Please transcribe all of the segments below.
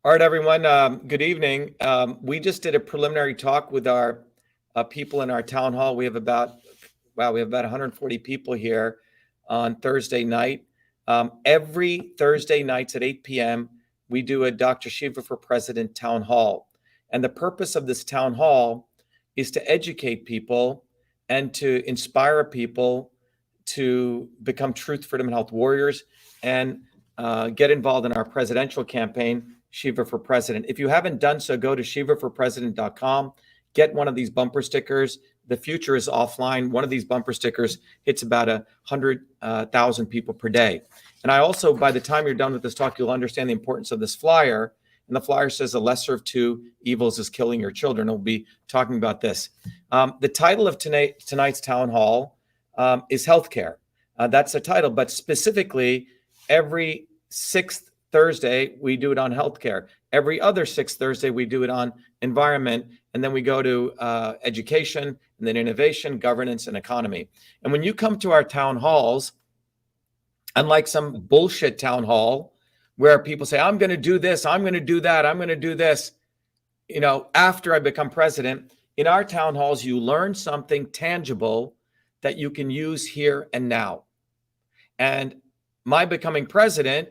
All right, everyone. Good evening. We just did a preliminary talk with our people in our town hall. We have about 140 people here on Thursday night. Every Thursday nights at 8 p.m., we do a Dr.SHIVA for President town hall. And the purpose of this town hall is to educate people and to inspire people to become truth, freedom, and health warriors and get involved in our presidential campaign, Shiva for President. If you haven't done so, go to shivaforpresident.com, get one of these bumper stickers. The future is offline. One of these bumper stickers hits about 100,000 people per day. And I also, by the time you're done with this talk, you'll understand the importance of this flyer. And the flyer says the lesser of two evils is killing your children. We'll be talking about this. The title of tonight's town hall is healthcare. That's the title, but specifically every sixth Thursday, we do it on healthcare. Every other sixth Thursday, we do it on environment. And then we go to education, and then innovation, governance, and economy. And when you come to our town halls, unlike some bullshit town hall where people say, I'm going to do this, I'm going to do that, I'm going to do this, after I become president, in our town halls, you learn something tangible that you can use here and now. And my becoming president,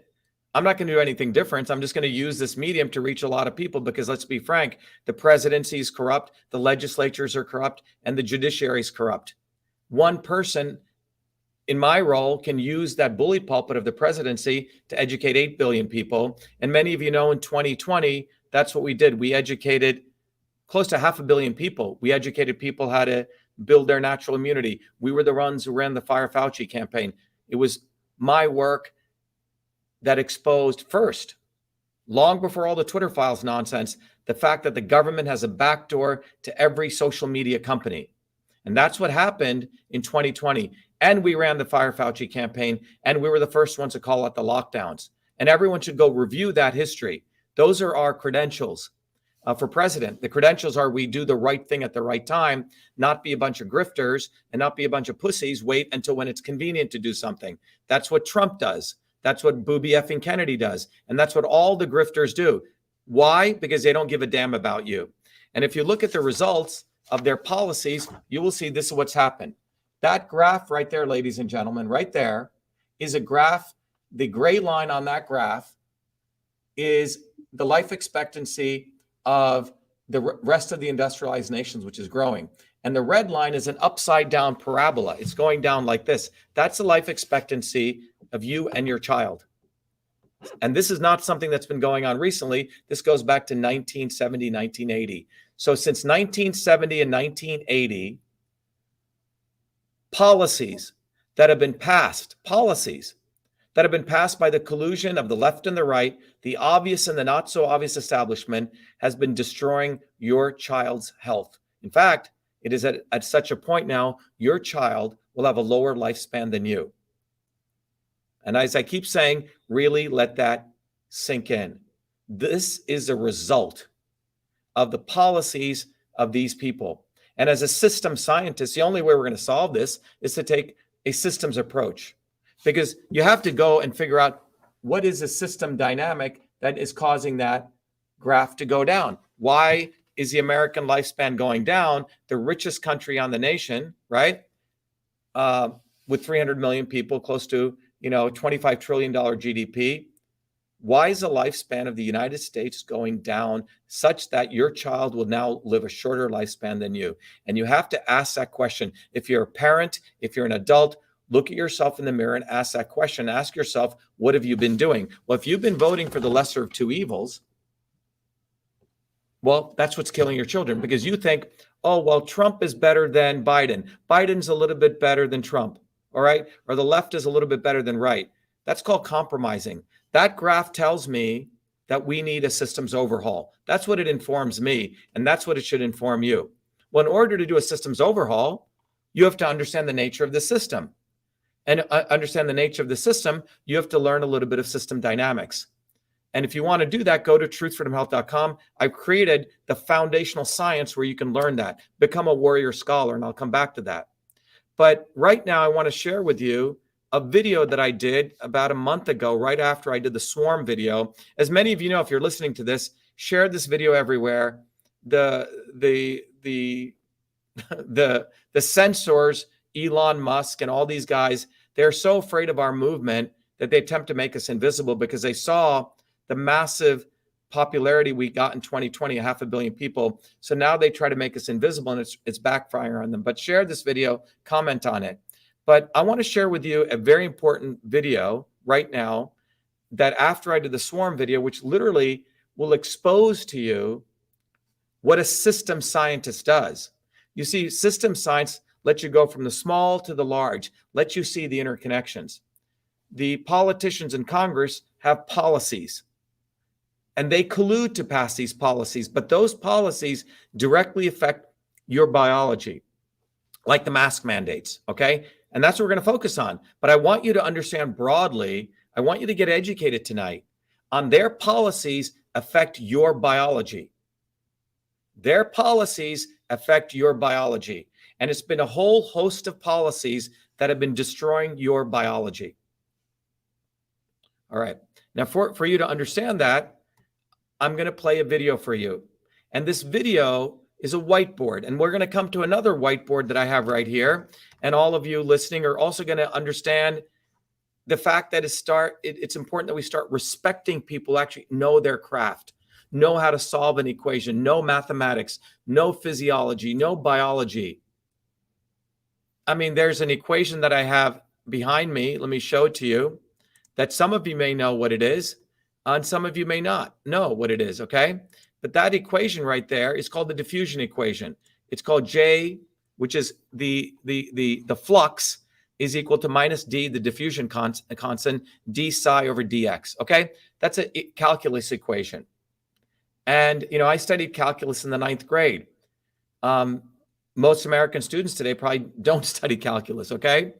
I'm not going to do anything different. I'm just going to use this medium to reach a lot of people because, let's be frank, the presidency is corrupt, the legislatures are corrupt, and the judiciary is corrupt. One person in my role can use that bully pulpit of the presidency to educate 8 billion people. And many of you know in 2020, that's what we did. We educated close to 500 million people. We educated people how to build their natural immunity. We were the ones who ran the Fire Fauci campaign. It was my work that exposed first, long before all the Twitter files nonsense, the fact that the government has a backdoor to every social media company. And that's what happened in 2020. And we ran the Fire Fauci campaign, and we were the first ones to call out the lockdowns. And everyone should go review that history. Those are our credentials for president. The credentials are we do the right thing at the right time, not be a bunch of grifters and not be a bunch of pussies, wait until when it's convenient to do something. That's what Trump does. That's what Booby effing Kennedy does. And that's what all the grifters do. Why? Because they don't give a damn about you. And if you look at the results of their policies, you will see this is what's happened. That graph right there, ladies and gentlemen, right there is a graph. The gray line on that graph is the life expectancy of the rest of the industrialized nations, which is growing. And the red line is an upside down parabola. It's going down like this. That's the life expectancy of you and your child. And this is not something that's been going on recently. This goes back to 1970, 1980. So since 1970 and 1980, policies that have been passed by the collusion of the left and the right, the obvious and the not so obvious establishment, has been destroying your child's health. In fact, it is at such a point now, your child will have a lower lifespan than you. And as I keep saying, really let that sink in. This is a result of the policies of these people. And as a system scientist, the only way we're going to solve this is to take a systems approach, because you have to go and figure out what is a system dynamic that is causing that graph to go down. Why is the American lifespan going down? The richest country on the nation, right? With 300 million people, close to $25 trillion GDP. Why is the lifespan of the United States going down such that your child will now live a shorter lifespan than you? And you have to ask that question. If you're a parent, if you're an adult, look at yourself in the mirror and ask that question. Ask yourself, what have you been doing? Well, if you've been voting for the lesser of two evils, well, that's what's killing your children, because you think, oh, well, Trump is better than Biden. Biden's a little bit better than Trump. All right. Or the left is a little bit better than right. That's called compromising. That graph tells me that we need a systems overhaul. That's what it informs me. And that's what it should inform you. Well, in order to do a systems overhaul, you have to understand the nature of the system. And understand the nature of the system, you have to learn a little bit of system dynamics. And if you want to do that, go to truthfreedomhealth.com. I've created the foundational science where you can learn that. Become a warrior scholar, and I'll come back to that. But right now, I want to share with you a video that I did about a month ago, right after I did the swarm video. As many of you know, if you're listening to this, share this video everywhere. The censors, Elon Musk and all these guys, they're so afraid of our movement that they attempt to make us invisible because they saw the massive popularity we got in 2020, 500 million people. So now they try to make us invisible, and it's backfiring on them. But share this video, comment on it. But I want to share with you a very important video right now that after I did the swarm video, which literally will expose to you what a system scientist does. You see, system science lets you go from the small to the large, lets you see the interconnections. The politicians in Congress have policies, and they collude to pass these policies, but those policies directly affect your biology, like the mask mandates, okay? And that's what we're going to focus on. But I want you to understand broadly, I want you to get educated tonight on their policies affect your biology. Their policies affect your biology. And it's been a whole host of policies that have been destroying your biology. All right. Now, for you to understand that, I'm going to play a video for you. And this video is a whiteboard. And we're going to come to another whiteboard that I have right here. And all of you listening are also going to understand the fact that it's important that we start respecting people who actually know their craft, know how to solve an equation, know mathematics, know physiology, know biology. I mean, there's an equation that I have behind me. Let me show it to you, that some of you may know what it is, and some of you may not know what it is, okay? But that equation right there is called the diffusion equation. It's called J, which is the flux is equal to minus D, the diffusion constant, d psi over dx, okay? That's a calculus equation. And, you know, I studied calculus in the 9th grade. Most American students today probably don't study calculus, okay?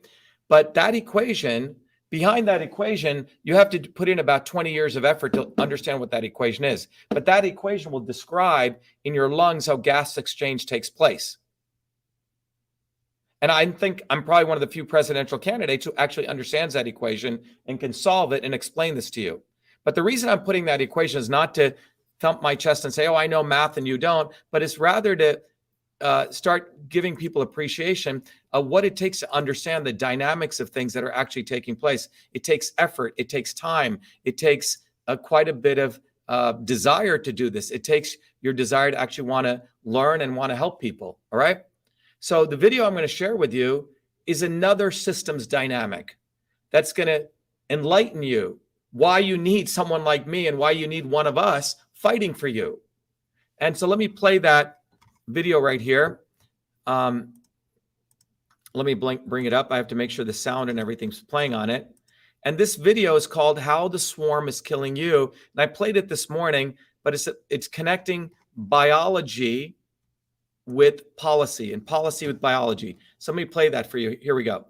But that equation, behind that equation, you have to put in about 20 years of effort to understand what that equation is. But that equation will describe in your lungs how gas exchange takes place. And I think I'm probably one of the few presidential candidates who actually understands that equation and can solve it and explain this to you. But the reason I'm putting that equation is not to thump my chest and say, oh, I know math and you don't, but it's rather to start giving people appreciation of what it takes to understand the dynamics of things that are actually taking place. It takes effort. It takes time. It takes quite a bit of desire to do this. It takes your desire to actually want to learn and want to help people. All right. So the video I'm going to share with you is another systems dynamic that's going to enlighten you why you need someone like me and why you need one of us fighting for you. And so let me play that video right here. Let me bring it up. I have to make sure the sound and everything's playing on it. And this video is called How the Swarm is Killing You. And I played it this morning, but it's connecting biology with policy and policy with biology. So let me play that for you. Here we go.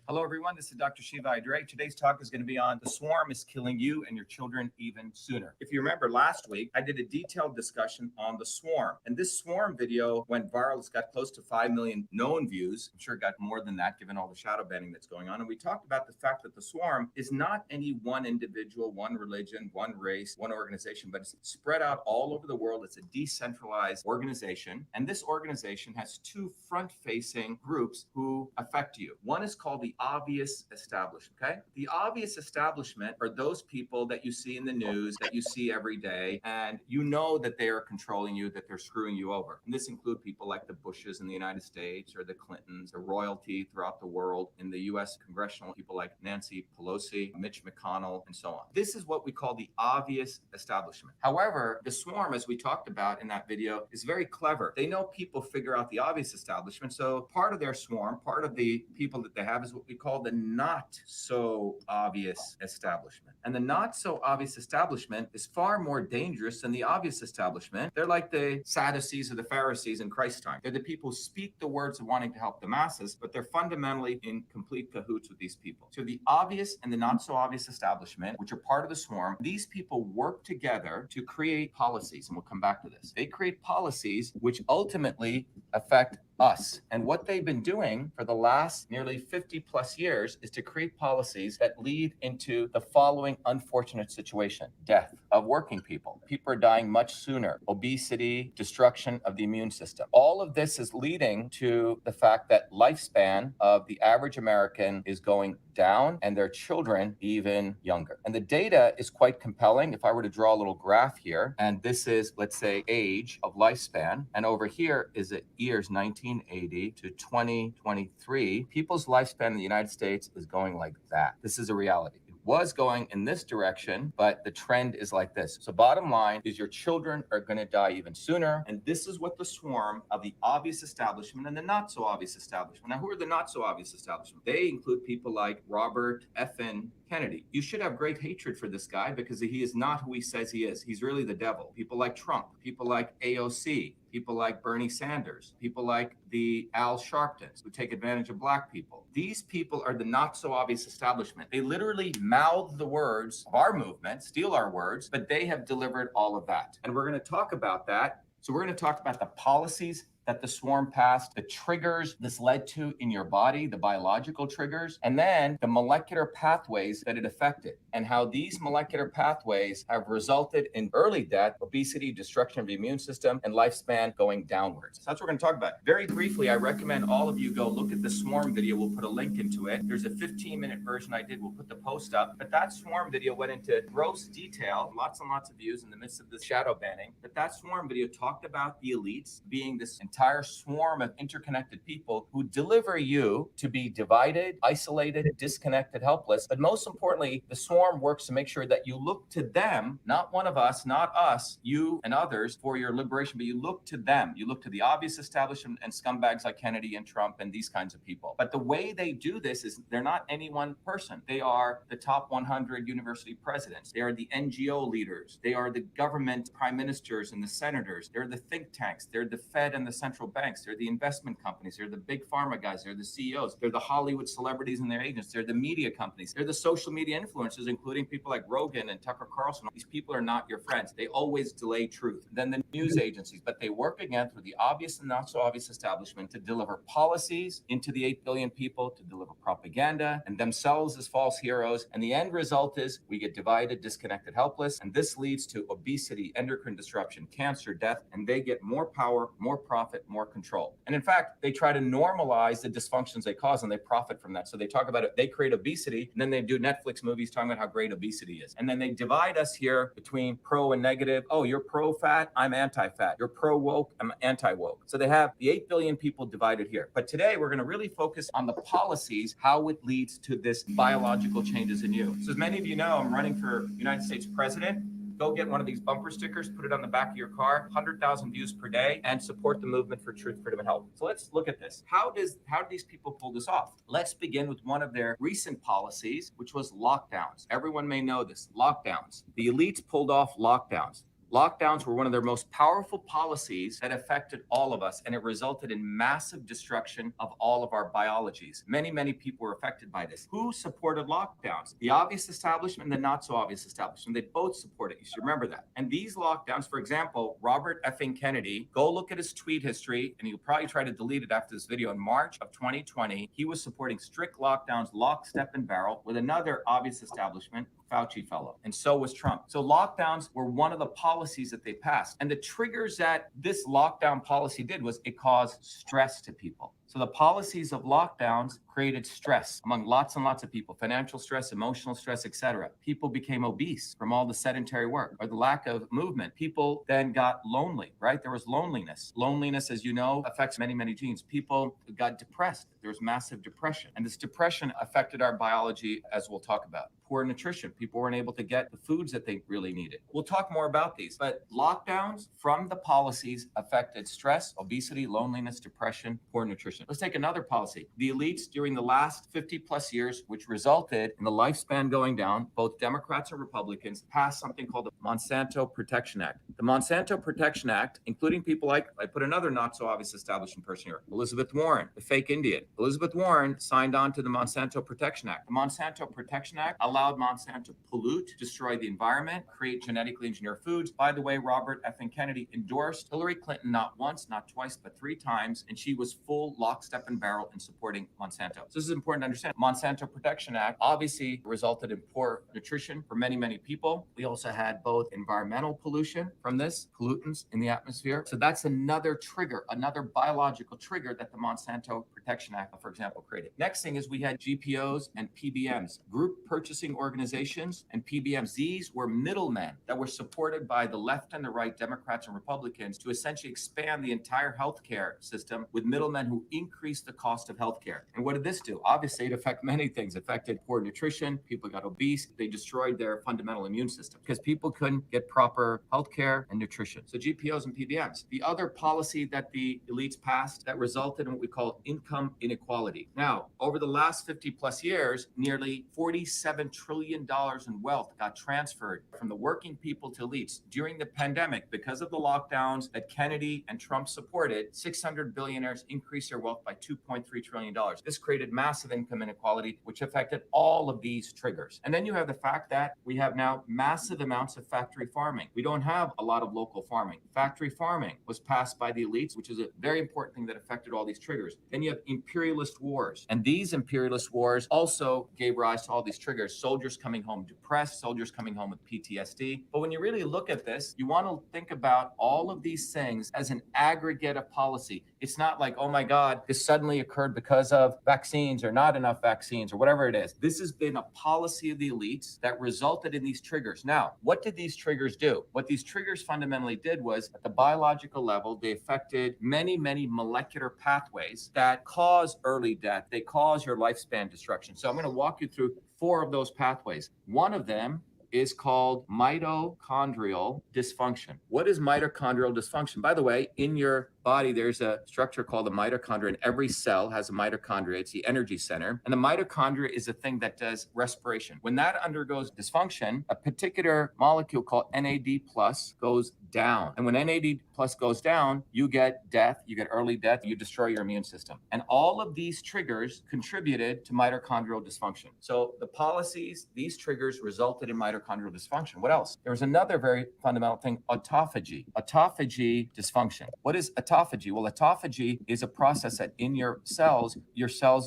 Hello, everyone. This is Dr. Shiva. Today's talk is going to be on the swarm is killing you and your children even sooner. If you remember last week, I did a detailed discussion on the swarm. And this swarm video went viral. It's got close to 5 million known views. I'm sure it got more than that, given all the shadow banning that's going on. And we talked about the fact that the swarm is not any one individual, one religion, one race, one organization, but it's spread out all over the world. It's a decentralized organization. And this organization has two front-facing groups who affect you. One is called the obvious establishment, okay? The obvious establishment are those people that you see in the news, that you see every day, and you know that they are controlling you, that they're screwing you over. And this include people like the Bushes in the United States or the Clintons, the royalty throughout the world, in the US congressional people like Nancy Pelosi, Mitch McConnell, and so on. This is what we call the obvious establishment. However, the swarm, as we talked about in that video, is very clever. They know people figure out the obvious establishment. So part of their swarm, part of the people that they have is what we call the not so obvious establishment. And the not so obvious establishment is far more dangerous than the obvious establishment. They're like the Sadducees or the Pharisees in Christ's time. They're the people who speak the words of wanting to help the masses, but they're fundamentally in complete cahoots with these people. So the obvious and the not so obvious establishment, which are part of the swarm, these people work together to create policies, and we'll come back to this. They create policies which ultimately affect us. And what they've been doing for the last nearly 50 plus years is to create policies that lead into the following unfortunate situation: death of working people. People are dying much sooner, obesity, destruction of the immune system. All of this is leading to the fact that lifespan of the average American is going down and their children even younger. And the data is quite compelling. If I were to draw a little graph here, and this is, let's say, age of lifespan, and over here is it years 1980 to 2023, people's lifespan in the United States is going like that. This is a reality. Was going in this direction, but the trend is like this. So bottom line is your children are going to die even sooner. And this is what the swarm of the obvious establishment and the not so obvious establishment. Now, who are the not so obvious establishment? They include people like Robert F.N. Kennedy. You should have great hatred for this guy because he is not who he says he is. He's really the devil. People like Trump, people like AOC, people like Bernie Sanders, people like the Al Sharptons who take advantage of black people. These people are the not so obvious establishment. They literally mouth the words of our movement, steal our words, but they have delivered all of that. And we're going to talk about that. So we're going to talk about the policies that the swarm passed, the triggers this led to in your body, the biological triggers, and then the molecular pathways that it affected, and how these molecular pathways have resulted in early death, obesity, destruction of the immune system, and lifespan going downwards. So that's what we're going to talk about. Very briefly, I recommend all of you go look at the swarm video. We'll put a link into it. There's a 15-minute version I did. We'll put the post up. But that swarm video went into gross detail, lots and lots of views in the midst of this shadow banning. But that swarm video talked about the elites being this entire swarm of interconnected people who deliver you to be divided, isolated, disconnected, helpless. But most importantly, the swarm works to make sure that you look to them, not one of us, not us, you and others, for your liberation, but you look to them. You look to the obvious establishment and scumbags like Kennedy and Trump and these kinds of people. But the way they do this is they're not any one person. They are the top 100 university presidents. They are the NGO leaders. They are the government prime ministers and the senators. They're the think tanks. They're the Fed and the central banks. They're the investment companies. They're the big pharma guys. They're the CEOs. They're the Hollywood celebrities and their agents. They're the media companies. They're the social media influencers, including people like Rogan and Tucker Carlson. These people are not your friends. They always delay truth. Then the news agencies, but they work again through the obvious and not so obvious establishment to deliver policies into the 8 billion people, to deliver propaganda and themselves as false heroes. And the end result is we get divided, disconnected, helpless. And this leads to obesity, endocrine disruption, cancer, death, and they get more power, more profit, more control. And in fact, they try to normalize the dysfunctions they cause and they profit from that. So they talk about it, they create obesity, and then they do Netflix movies talking about how great obesity is. And then they divide us here between pro and negative. Oh, you're pro-fat, I'm anti-fat. You're pro-woke, I'm anti-woke. So they have the 8 billion people divided here. But today we're going to really focus on the policies, how it leads to this biological changes in you. So as many of you know, I'm running for United States president. Go get one of these bumper stickers, put it on the back of your car, 100,000 views per day, and support the movement for truth, freedom, and health. So let's look at this. How do these people pull this off? Let's begin with one of their recent policies, which was lockdowns. Everyone may know this, lockdowns. The elites pulled off lockdowns. Lockdowns were one of their most powerful policies that affected all of us, and it resulted in massive destruction of all of our biologies. Many, many people were affected by this. Who supported lockdowns? The obvious establishment and the not so obvious establishment. They both support it. You should remember that. And these lockdowns, for example, Robert F.N. Kennedy, go look at his tweet history, and you'll probably try to delete it after this video. In March of 2020, he was supporting strict lockdowns, lock, step, and barrel with another obvious establishment, Fauci fellow, and so was Trump. So lockdowns were one of the policies that they passed. And the triggers that this lockdown policy did was it caused stress to people. So the policies of lockdowns created stress among lots and lots of people, financial stress, emotional stress, etc. People became obese from all the sedentary work or the lack of movement. People then got lonely, right? There was loneliness. Loneliness, as you know, affects many, many genes. People got depressed. There was massive depression. And this depression affected our biology, as we'll talk about. Poor nutrition. People weren't able to get the foods that they really needed. We'll talk more about these, but lockdowns from the policies affected stress, obesity, loneliness, depression, poor nutrition. Let's take another policy. The elites during the last 50 plus years, which resulted in the lifespan going down, both Democrats and Republicans passed something called the Monsanto Protection Act. The Monsanto Protection Act, including people like, I put another not so obvious establishment person here, Elizabeth Warren, the fake Indian. Elizabeth Warren signed on to the Monsanto Protection Act. The Monsanto Protection Act allowed allowed Monsanto to pollute, destroy the environment, create genetically engineered foods. By the way, Robert F. Kennedy endorsed Hillary Clinton not once, not twice, but 3 times, and she was full lockstep and barrel in supporting Monsanto. So this is important to understand. Monsanto Protection Act obviously resulted in poor nutrition for many, many people. We also had both environmental pollution from this, pollutants in the atmosphere. So that's another trigger, another biological trigger that the Monsanto Protection Act, for example, created. Next thing is we had GPOs and PBMs, group purchasing organizations, and PBMs. These were middlemen that were supported by the left and the right, Democrats and Republicans, to essentially expand the entire healthcare system with middlemen who increased the cost of healthcare. And what did this do? Obviously, it affected many things. It affected poor nutrition. People got obese. They destroyed their fundamental immune system because people couldn't get proper healthcare and nutrition. So GPOs and PBMs. The other policy that the elites passed that resulted in what we call income inequality. Now, over the last 50 plus years, nearly $47 trillion in wealth got transferred from the working people to elites. During the pandemic, because of the lockdowns that Kennedy and Trump supported, 600 billionaires increased their wealth by $2.3 trillion. This created massive income inequality, which affected all of these triggers. And then you have the fact that we have now massive amounts of factory farming. We don't have a lot of local farming. Factory farming was passed by the elites, which is a very important thing that affected all these triggers. Then you have imperialist wars. And these imperialist wars also gave rise to all these triggers. Soldiers coming home depressed, soldiers coming home with PTSD. But when you really look at this, you want to think about all of these things as an aggregate of policy. It's not like, oh my God, this suddenly occurred because of vaccines or not enough vaccines or whatever it is. This has been a policy of the elites that resulted in these triggers. Now, what did these triggers do? What these triggers fundamentally did was at the biological level, they affected many, many molecular pathways that cause early death. They cause your lifespan destruction. So I'm going to walk you through 4 of those pathways. One of them is called mitochondrial dysfunction. What is mitochondrial dysfunction? By the way, in your body, there's a structure called a mitochondria, and every cell has a mitochondria. It's the energy center. And the mitochondria is a thing that does respiration. When that undergoes dysfunction, a particular molecule called NAD plus goes down. And when NAD plus goes down, you get death, you get early death, you destroy your immune system. And all of these triggers contributed to mitochondrial dysfunction. So the policies, these triggers resulted in mitochondrial dysfunction. What else? There was another very fundamental thing, autophagy. Autophagy dysfunction. What is autophagy? Well, autophagy is a process that in your cells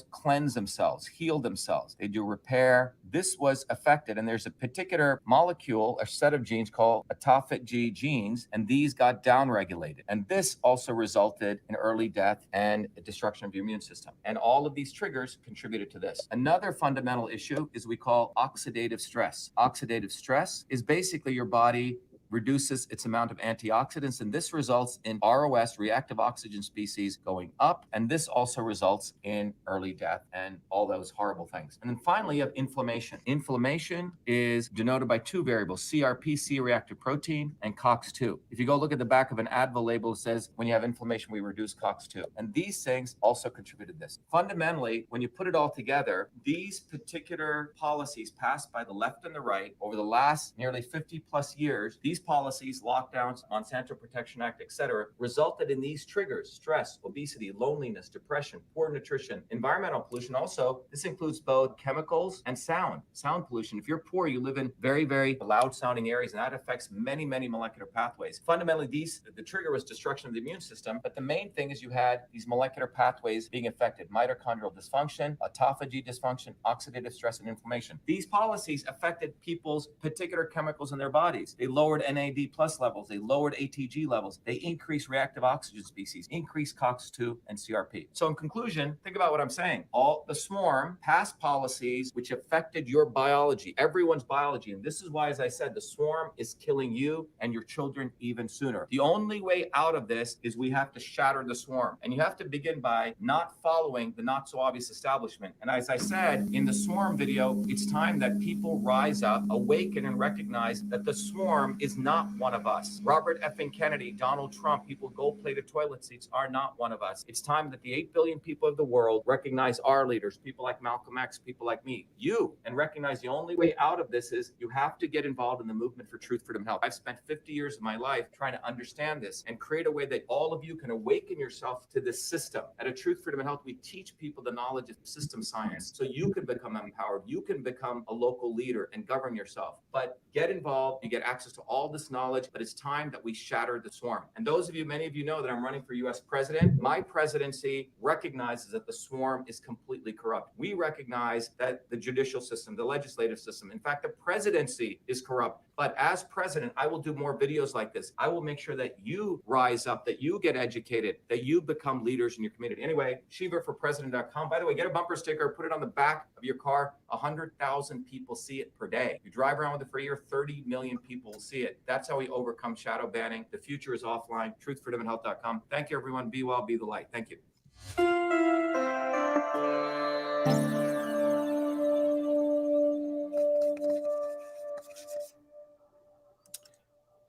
cleanse themselves, heal themselves. They do repair. This was affected, and there's a particular molecule, a set of genes called autophagy genes, and these got downregulated. And this also resulted in early death and destruction of your immune system. And all of these triggers contributed to this. Another fundamental issue is we call oxidative stress. Oxidative stress is basically your body reduces its amount of antioxidants, and this results in ROS, reactive oxygen species, going up, and this also results in early death and all those horrible things. And then finally, you have inflammation. Inflammation is denoted by 2 variables, CRP, C-reactive protein, and COX-2. If you go look at the back of an Advil label, it says, when you have inflammation, we reduce COX-2. And these things also contributed to this. Fundamentally, when you put it all together, these particular policies passed by the left and the right over the last nearly 50 plus years, these policies, lockdowns, Monsanto Protection Act, etc., resulted in these triggers: stress, obesity, loneliness, depression, poor nutrition, environmental pollution. Also, this includes both chemicals and sound pollution. If you're poor, you live in very, very loud sounding areas, and that affects many, many molecular pathways. Fundamentally, the trigger was destruction of the immune system, but the main thing is you had these molecular pathways being affected: mitochondrial dysfunction, autophagy dysfunction, oxidative stress, and inflammation. These policies affected people's particular chemicals in their bodies. They lowered NAD plus levels, they lowered ATG levels, they increased reactive oxygen species, increased COX-2 and CRP. So in conclusion, think about what I'm saying. All the swarm passed policies which affected your biology, everyone's biology. And this is why, as I said, the swarm is killing you and your children even sooner. The only way out of this is we have to shatter the swarm. And you have to begin by not following the not so obvious establishment. And as I said in the swarm video, it's time that people rise up, awaken, and recognize that the swarm is not one of us. Robert effing Kennedy, Donald Trump, people gold-plated toilet seats are not one of us. It's time that the 8 billion people of the world recognize our leaders, people like Malcolm X, people like me, you, and recognize the only way out of this is you have to get involved in the movement for truth, freedom, health. I've spent 50 years of my life trying to understand this and create a way that all of you can awaken yourself to this system. At a Truth, Freedom, and Health, we teach people the knowledge of system science so you can become empowered. You can become a local leader and govern yourself. But get involved, you get access to all this knowledge, but it's time that we shatter the swarm. And those of you, many of you know that I'm running for US president. My presidency recognizes that the swarm is completely corrupt. We recognize that the judicial system, the legislative system, in fact, the presidency is corrupt. But as president, I will do more videos like this. I will make sure that you rise up, that you get educated, that you become leaders in your community. Anyway, SHIVAforpresident.com. By the way, get a bumper sticker, put it on the back of your car. 100,000 people see it per day. You drive around with it for a year, 30 million people will see it. That's how we overcome shadow banning. The future is offline. TruthFreedomAndHealth.com. Thank you, everyone. Be well, be the light. Thank you.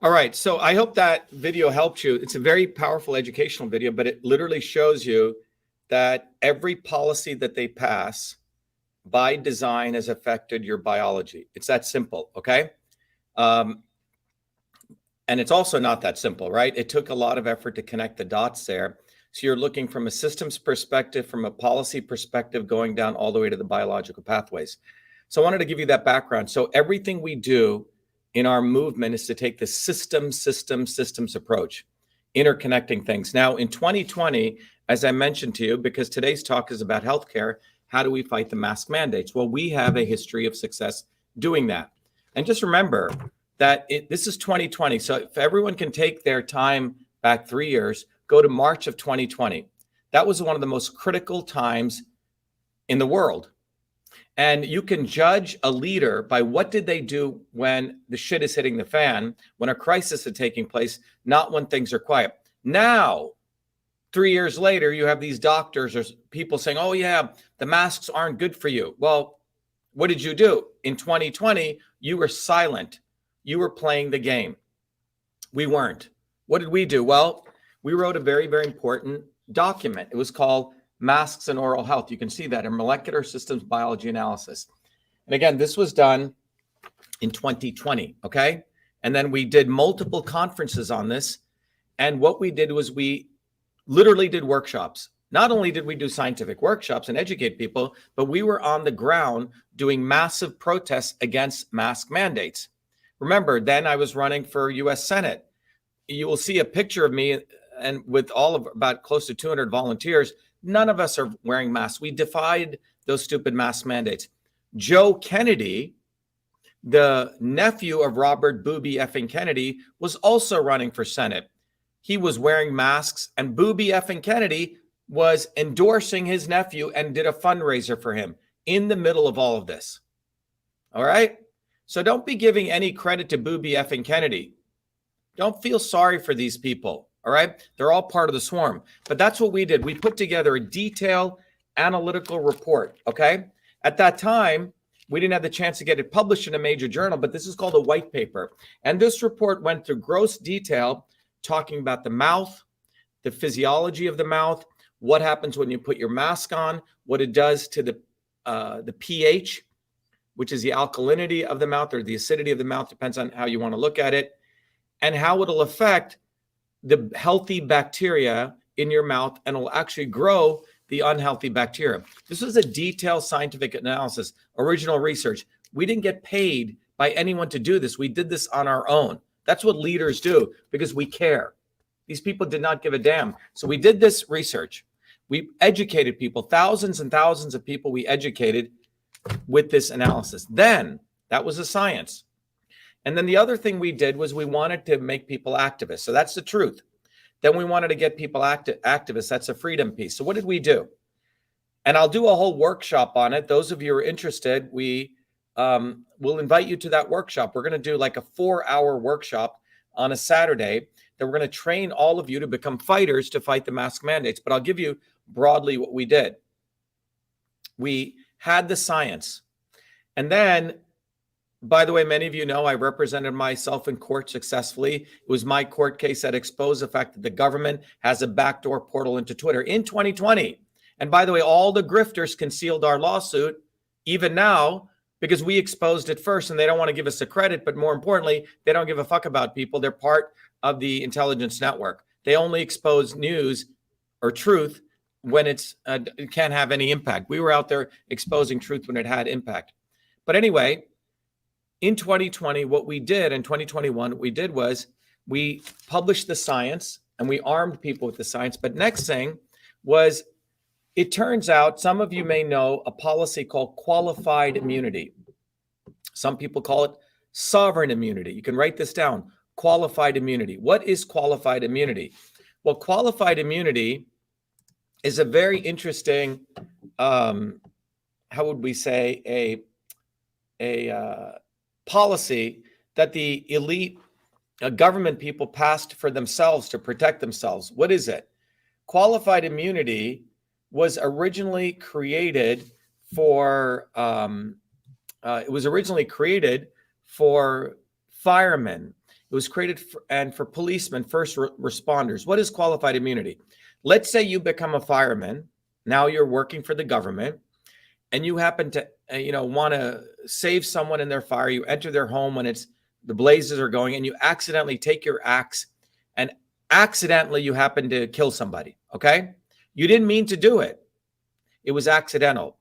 All right, so I hope that video helped you. It's a very powerful educational video, but it literally shows you that every policy that they pass by design has affected your biology. It's that simple, okay? And it's also not that simple, right? It took a lot of effort to connect the dots there. So you're looking from a systems perspective, from a policy perspective, going down all the way to the biological pathways. So I wanted to give you that background. So everything we do in our movement is to take the systems approach, interconnecting things. Now, in 2020, as I mentioned to you, because today's talk is about healthcare, how do we fight the mask mandates? Well, we have a history of success doing that. And just remember that this is 2020. So if everyone can take their time back 3 years, go to March of 2020. That was one of the most critical times in the world. And you can judge a leader by what did they do when the shit is hitting the fan, when a crisis is taking place, not when things are quiet. Now, 3 years later, you have these doctors or people saying, oh yeah, the masks aren't good for you. Well, what did you do? In 2020, you were silent. You were playing the game. We weren't. What did we do? Well, we wrote a very, very important document. It was called Masks and Oral Health. You can see that in Molecular Systems Biology Analysis. And again, this was done in 2020, okay? And then we did multiple conferences on this. And what we did was we literally did workshops. Not only did we do scientific workshops and educate people, but we were on the ground doing massive protests against mask mandates. Remember, then I was running for US Senate. You will see a picture of me and with all of about close to 200 volunteers. None of us are wearing masks. We defied those stupid mask mandates. Joe Kennedy, the nephew of Robert Booby effing Kennedy, was also running for Senate. He was wearing masks, and Booby effing Kennedy was endorsing his nephew and did a fundraiser for him in the middle of all of this. All right? So don't be giving any credit to Booby effing Kennedy. Don't feel sorry for these people. All right. They're all part of the swarm. But that's what we did. We put together a detailed analytical report. Okay. At that time, we didn't have the chance to get it published in a major journal, but this is called a white paper. And this report went through gross detail, talking about the mouth, the physiology of the mouth, what happens when you put your mask on, what it does to the pH, which is the alkalinity of the mouth or the acidity of the mouth, depends on how you want to look at it, and how it'll affect the healthy bacteria in your mouth, and it'll actually grow the unhealthy bacteria. This was a detailed scientific analysis, original research. We didn't get paid by anyone to do this. We did this on our own. That's what leaders do because we care. These people did not give a damn. So we did this research. We educated people, thousands and thousands of people we educated with this analysis. Then that was a science. And then the other thing we did was we wanted to make people activists. So that's the truth. Then we wanted to get people activists. That's a freedom piece. So what did we do? And I'll do a whole workshop on it. Those of you who are interested, we will invite you to that workshop. We're going to do like a 4-hour workshop on a Saturday that we're going to train all of you to become fighters to fight the mask mandates. But I'll give you broadly what we did. We had the science. And then By the way, many of you know I represented myself in court successfully. It was my court case that exposed the fact that the government has a backdoor portal into Twitter in 2020. And by the way, all the grifters concealed our lawsuit, even now, because we exposed it first, and they don't want to give us the credit. But more importantly, they don't give a fuck about people. They're part of the intelligence network. They only expose news or truth when it can't have any impact. We were out there exposing truth when it had impact. But anyway, in 2020, what we did in 2021, what we did was we published the science and we armed people with the science. But next thing was, it turns out, some of you may know a policy called qualified immunity. Some people call it sovereign immunity. You can write this down, qualified immunity. What is qualified immunity? Well, qualified immunity is a very interesting, how would we say, a policy that the elite government people passed for themselves to protect themselves. What is it? Qualified immunity was originally created for firemen. It was created for policemen, first responders. What is qualified immunity? Let's say you become a fireman. Now you're working for the government, and you happen to want to save someone in their fire. You enter their home when the blazes are going, and you accidentally take your axe, and accidentally you happen to kill somebody. Okay, you didn't mean to do it. It was accidental.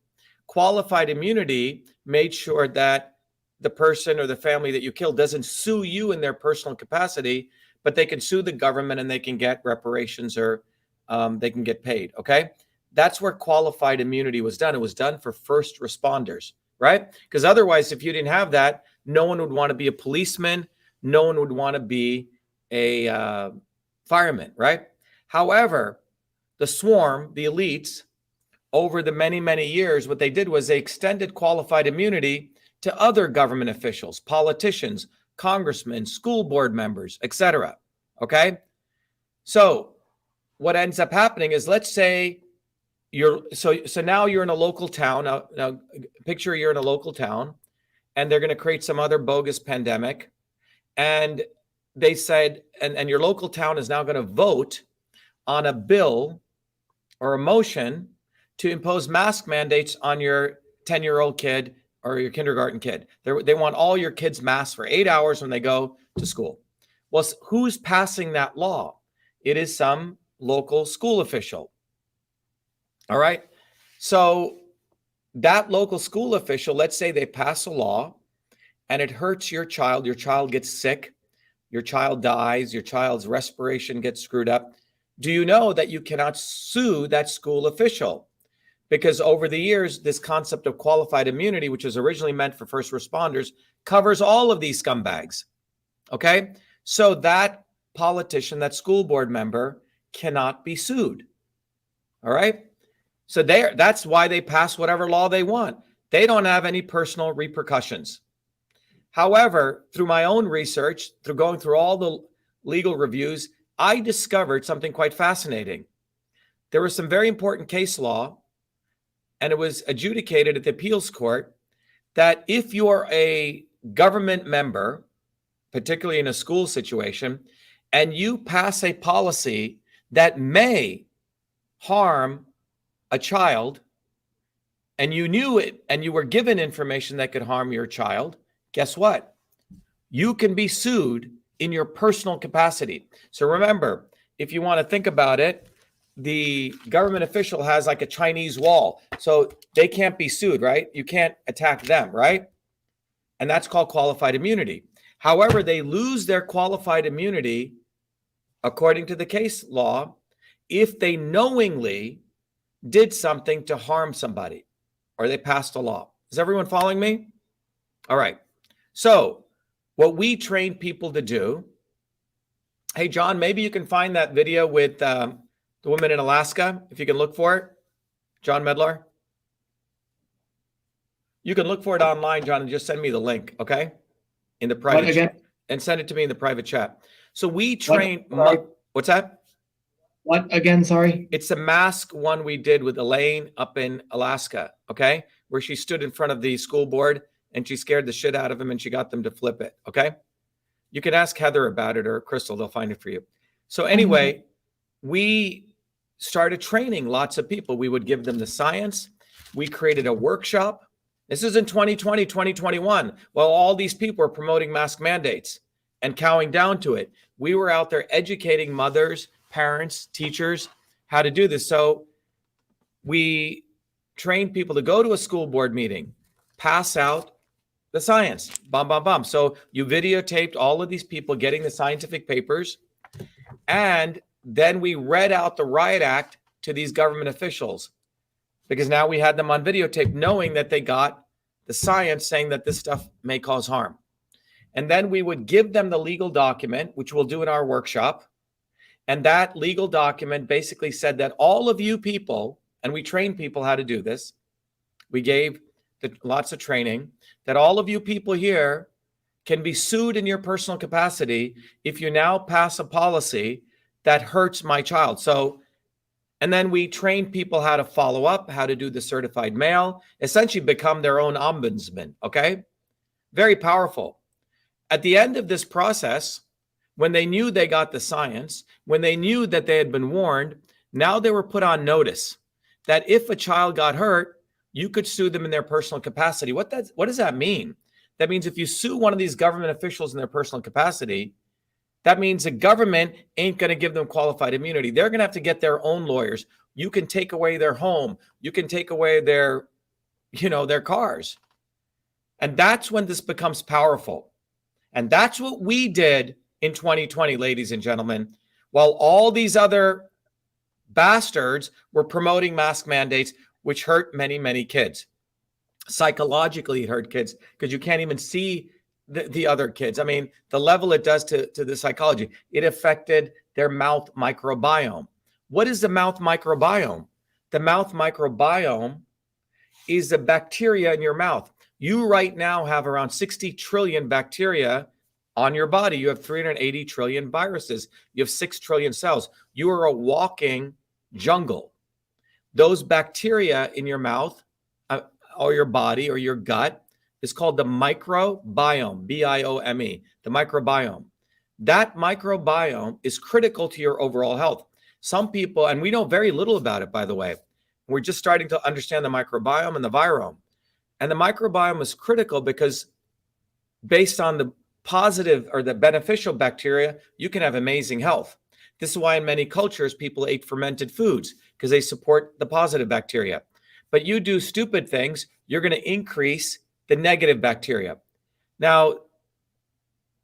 Qualified immunity made sure that the person or the family that you killed doesn't sue you in their personal capacity, but they can sue the government and they can get reparations, or they can get paid. Okay, that's where qualified immunity was done. It was done for first responders, right? Because otherwise, if you didn't have that, no one would want to be a policeman. No one would want to be a fireman, right? However, the swarm, the elites, over the many, many years, what they did was they extended qualified immunity to other government officials, politicians, congressmen, school board members, etc. Okay? So what ends up happening is, let's say now you're in a local town. Now picture you're in a local town, and they're going to create some other bogus pandemic. And they said, and your local town is now going to vote on a bill or a motion to impose mask mandates on your 10-year-old kid or your kindergarten kid. They want all your kids masked for 8 hours when they go to school. Well, who's passing that law? It is some local school official. All right. So that local school official, let's say they pass a law and it hurts your child gets sick, your child dies, your child's respiration gets screwed up. Do you know that you cannot sue that school official? Because over the years, this concept of qualified immunity, which was originally meant for first responders, covers all of these scumbags. Okay? So that politician, that school board member, cannot be sued. All right? So that's why they pass whatever law they want. They don't have any personal repercussions. However, through my own research, through going through all the legal reviews, I discovered something quite fascinating. There was some very important case law, and it was adjudicated at the appeals court, that if you're a government member, particularly in a school situation, and you pass a policy that may harm a child, and you knew it, and you were given information that could harm your child, guess what? You can be sued in your personal capacity. So remember, if you want to think about it, the government official has like a Chinese wall, so they can't be sued, right? You can't attack them, right? And that's called qualified immunity. However, they lose their qualified immunity, according to the case law, if they knowingly did something to harm somebody, or they passed a law. Is everyone following me? All right. So what we train people to do, hey, John, maybe you can find that video with the woman in Alaska, if you can look for it. John Medlar. You can look for it online, John, and just send me the link, okay? In the private chat. And send it to me in the private chat. So we train, what's that? What again? Sorry. It's a mask one we did with Elaine up in Alaska, okay? Where she stood in front of the school board and she scared the shit out of them and she got them to flip it. Okay. You can ask Heather about it or Crystal, they'll find it for you. So anyway, we started training lots of people. We would give them the science. We created a workshop. This is in 2020, 2021. Well, all these people were promoting mask mandates and cowing down to it. We were out there educating mothers, parents, teachers how to do this. So we trained people to go to a school board meeting, pass out the science, bum, bum, bum. So you videotaped all of these people getting the scientific papers. And then we read out the riot act to these government officials because now we had them on videotape knowing that they got the science saying that this stuff may cause harm. And then we would give them the legal document, which we'll do in our workshop. And that legal document basically said that all of you people, and we trained people how to do this. We gave lots of training that all of you people here can be sued in your personal capacity if you now pass a policy that hurts my child. So, and then we train people how to follow up, how to do the certified mail, essentially become their own ombudsman. Okay. Very powerful. At the end of this process, when they knew they got the science, when they knew that they had been warned, now they were put on notice that if a child got hurt, you could sue them in their personal capacity. What does that mean? That means if you sue one of these government officials in their personal capacity, that means the government ain't going to give them qualified immunity. They're going to have to get their own lawyers. You can take away their home. You can take away their cars. And that's when this becomes powerful. And that's what we did in 2020, ladies and gentlemen, while all these other bastards were promoting mask mandates, which hurt many, many kids. Psychologically, it hurt kids because you can't even see the other kids. I mean, the level it does to the psychology, it affected their mouth microbiome. What is the mouth microbiome? The mouth microbiome is the bacteria in your mouth. You right now have around 60 trillion bacteria on your body. You have 380 trillion viruses. You have 6 trillion cells. You are a walking jungle. Those bacteria in your mouth or your body or your gut is called the microbiome, B-I-O-M-E, the microbiome. That microbiome is critical to your overall health. Some people, and we know very little about it, by the way, we're just starting to understand the microbiome and the virome. And the microbiome is critical because based on the positive or the beneficial bacteria, you can have amazing health. This is why in many cultures, people ate fermented foods because they support the positive bacteria. But you do stupid things, you're going to increase the negative bacteria. Now,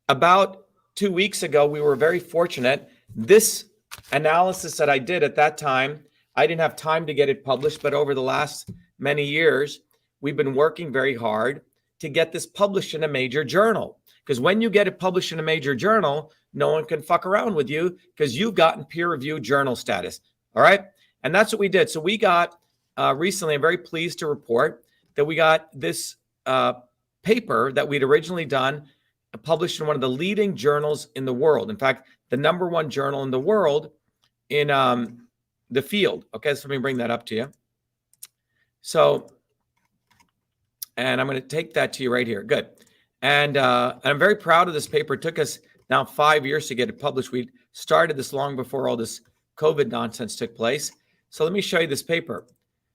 about 2 weeks ago, we were very fortunate. This analysis that I did at that time, I didn't have time to get it published, but over the last many years, we've been working very hard to get this published in a major journal. Because when you get it published in a major journal, no one can fuck around with you because you've gotten peer-reviewed journal status. All right. And that's what we did. So we got recently, I'm very pleased to report that we got this paper that we'd originally done published in one of the leading journals in the world. In fact, the #1 journal in the world in the field. Okay, so let me bring that up to you. So, and I'm going to take that to you right here. Good. And I'm very proud of this paper. It took us now 5 years to get it published. We started this long before all this COVID nonsense took place. So let me show you this paper.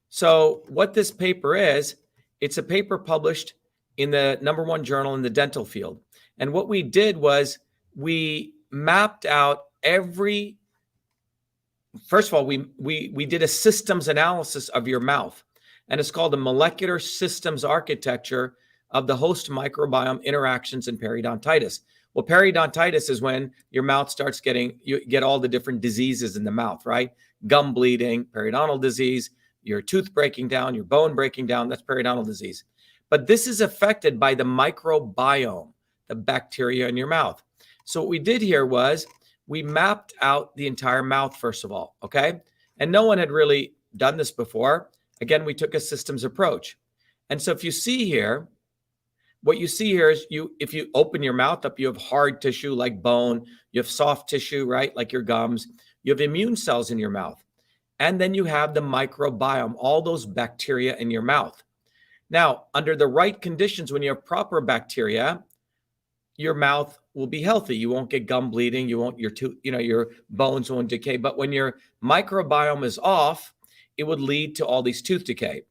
So what this paper is, it's a paper published in the #1 journal in the dental field. And what we did was we mapped out first of all, we did a systems analysis of your mouth. And it's called the molecular systems architecture of the host microbiome interactions in periodontitis. Well, periodontitis is when your mouth starts you get all the different diseases in the mouth, right? Gum bleeding, periodontal disease, your tooth breaking down, your bone breaking down, that's periodontal disease. But this is affected by the microbiome, the bacteria in your mouth. So what we did here was we mapped out the entire mouth, first of all, okay? And no one had really done this before. Again, we took a systems approach. And so if you see here, what you see here is if you open your mouth up, you have hard tissue like bone, you have soft tissue, right? Like your gums, you have immune cells in your mouth. And then you have the microbiome, all those bacteria in your mouth. Now, under the right conditions, when you have proper bacteria, your mouth will be healthy. You won't get gum bleeding. You won't, your bones won't decay. But when your microbiome is off, it would lead to all these tooth decay.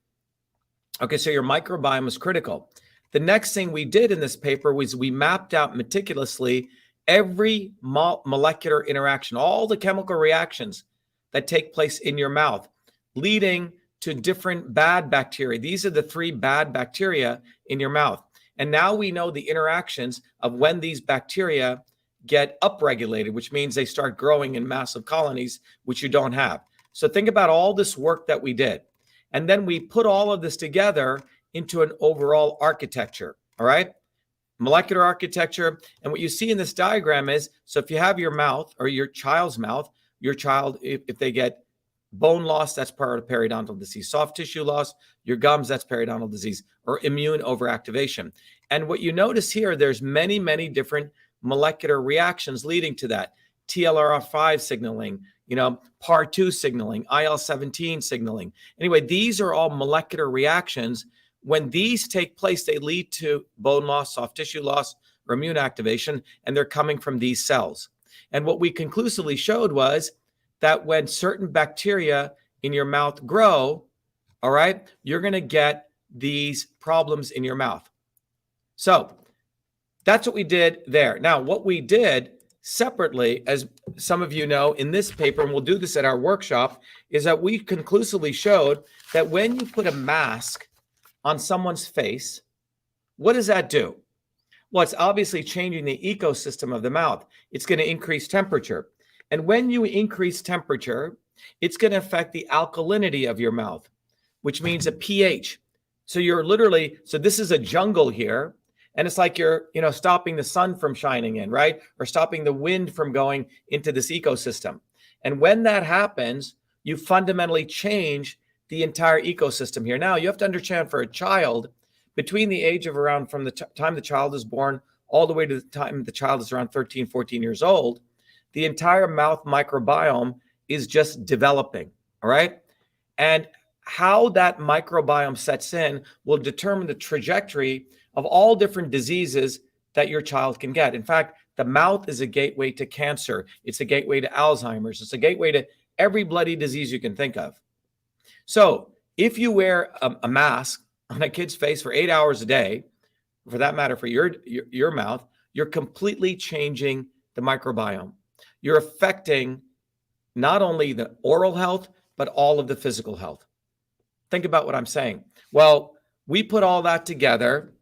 Okay, so your microbiome is critical. The next thing we did in this paper was we mapped out meticulously every molecular interaction, all the chemical reactions that take place in your mouth, leading to different bad bacteria. These are the 3 bad bacteria in your mouth. And now we know the interactions of when these bacteria get upregulated, which means they start growing in massive colonies, which you don't have. So think about all this work that we did. And then we put all of this together into an overall architecture, all right? Molecular architecture. And what you see in this diagram is, so if you have your mouth or your child's mouth, your child, if they get bone loss, that's part of periodontal disease. Soft tissue loss, your gums, that's periodontal disease, or immune overactivation. And what you notice here, there's many, many different molecular reactions leading to that. TLR5 signaling, PAR2 signaling, IL-17 signaling. Anyway, these are all molecular reactions. When these take place, they lead to bone loss, soft tissue loss, or immune activation, and they're coming from these cells. And what we conclusively showed was that when certain bacteria in your mouth grow, all right, you're going to get these problems in your mouth. So that's what we did there. Now, what we did separately, as some of you know, in this paper, and we'll do this at our workshop, is that we conclusively showed that when you put a mask on someone's face, what does that do? Well, it's obviously changing the ecosystem of the mouth. It's going to increase temperature. And when you increase temperature, it's going to affect the alkalinity of your mouth, which means a pH. So so this is a jungle here. And it's like you're, stopping the sun from shining in, right? Or stopping the wind from going into this ecosystem. And when that happens, you fundamentally change the entire ecosystem here. Now, you have to understand, for a child, between the age of around from the time the child is born all the way to the time the child is around 13, 14 years old, the entire mouth microbiome is just developing, all right? And how that microbiome sets in will determine the trajectory of all different diseases that your child can get. In fact, the mouth is a gateway to cancer. It's a gateway to Alzheimer's. It's a gateway to every bloody disease you can think of. So if you wear a mask on a kid's face for 8 hours a day, for that matter, for your mouth, you're completely changing the microbiome. You're affecting not only the oral health, but all of the physical health. Think about what I'm saying. Well, we put all that together.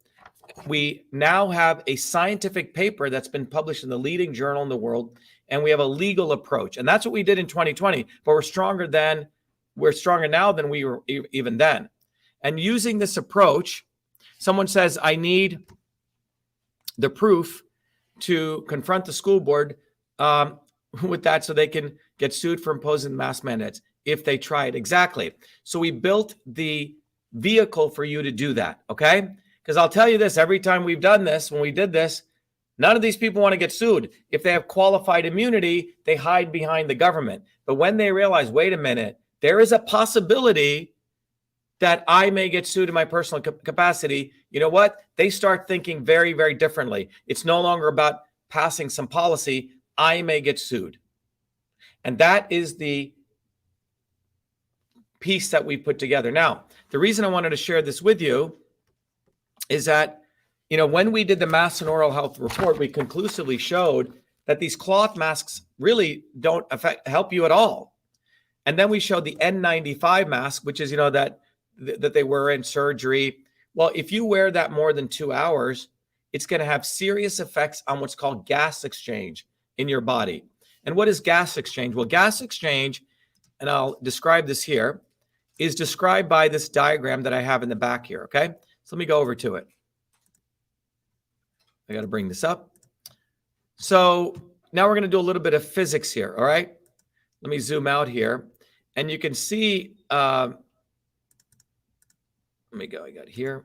We now have a scientific paper that's been published in the leading journal in the world, and we have a legal approach. And that's what we did in 2020, but we're stronger now than we were even then. And using this approach, someone says, I need the proof to confront the school board with that so they can get sued for imposing mask mandates if they try it. Exactly. So we built the vehicle for you to do that, okay? Because I'll tell you this, every time we've done this, when we did this, none of these people want to get sued. If they have qualified immunity, they hide behind the government. But when they realize, wait a minute, there is a possibility that I may get sued in my personal capacity, you know what? They start thinking very, very differently. It's no longer about passing some policy. I may get sued. And that is the piece that we put together. Now, the reason I wanted to share this with you is that, when we did the Mass and Oral Health report, we conclusively showed that these cloth masks really don't help you at all. And then we showed the N95 mask, which is, that they wear in surgery. Well, if you wear that more than 2 hours, it's going to have serious effects on what's called gas exchange in your body. And what is gas exchange? Well, gas exchange, and I'll describe this here, is described by this diagram that I have in the back here, okay? So let me go over to it. I got to bring this up. So now we're going to do a little bit of physics here, all right? Let me zoom out here. And you can see, let me go, I got it here.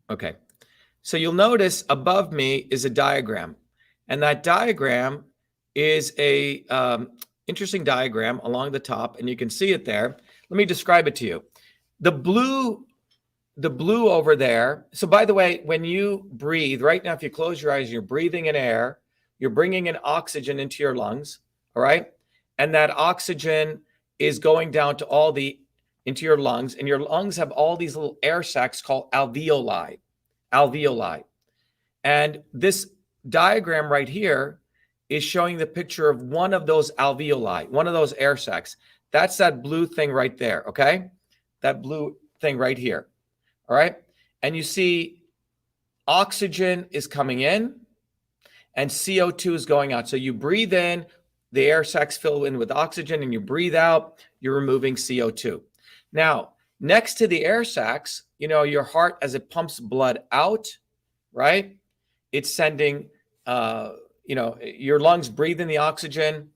Okay. So you'll notice above me is a diagram. And that diagram is a interesting diagram along the top, and you can see it there. Let me describe it to you. The blue over there. So by the way, when you breathe right now, if you close your eyes, you're breathing in air, you're bringing in oxygen into your lungs. All right. And that oxygen is going down to into your lungs, and your lungs have all these little air sacs called alveoli. And this diagram right here is showing the picture of one of those alveoli, one of those air sacs. That's that blue thing right there, okay? That blue thing right here, all right? And you see oxygen is coming in and CO2 is going out. So you breathe in, the air sacs fill in with oxygen, and you breathe out, you're removing CO2. Now, next to the air sacs, you know, your heart, as it pumps blood out, right? It's sending, your lungs breathe in the oxygen.